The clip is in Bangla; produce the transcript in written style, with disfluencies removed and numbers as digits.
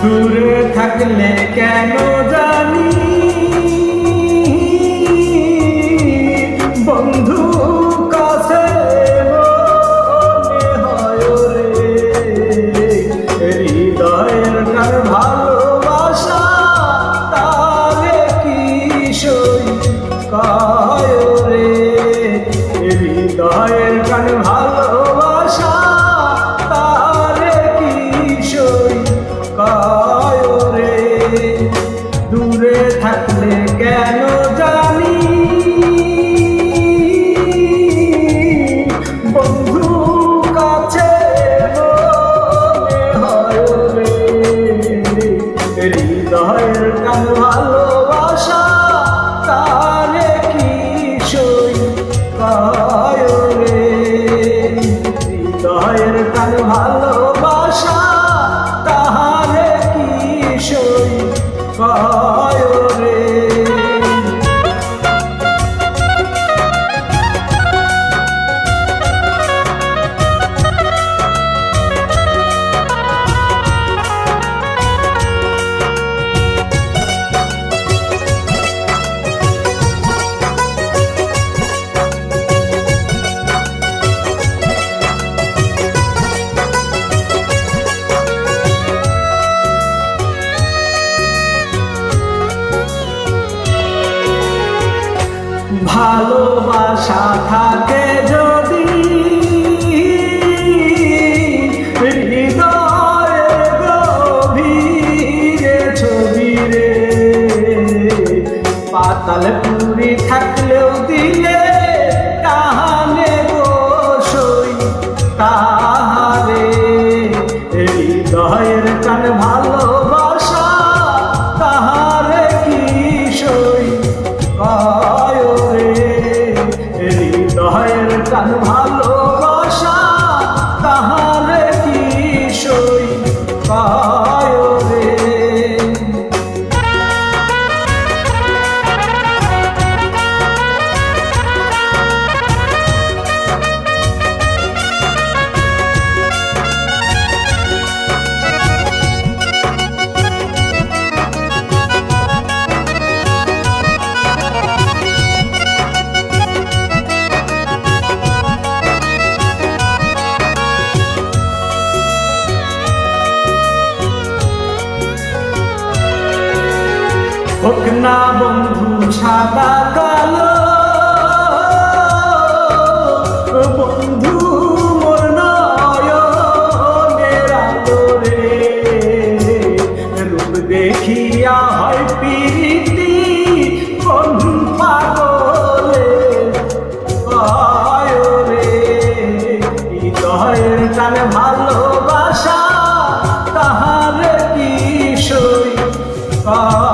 দূরে থাকলে কেন জানি বন্ধু কাছে মনে হয় রে, হৃদয়ের কার ভালোবাসা তারে কি সই কয় রে, হৃদয়ের কার ভালোবাসা তারে কি সই কয় রে। দূরে থাকলে কেন জানি বন্ধু কাছে মনে হয় রে, হৃদয়ের কান ভালোবাসা তারে কি সই কয় রে, হৃদয়ের কান ভালোবাসা তাহারে কি সই কয় রে। ভালোবাসা থাকে যদি হৃদয়ের গভীরে ছবি রে, পাতালপুরি থাকলেও দিলে টানে বসই তাহারে, হৃদয়ের কান ভালোবাসা তাহারে কি সই কয় রে, হৃদয়ের কান ভালোবাসা তাহারে কি সই কয় রে। হোক না বন্ধু সাদা কালো, বন্ধু মোর নয়নের আলো রে, রূপ দেখিয়া হয় প্রীতি কোন পাগলে কয় রে, হৃদয়ের কানে ভালোবাসা তাহারে কি সই কয়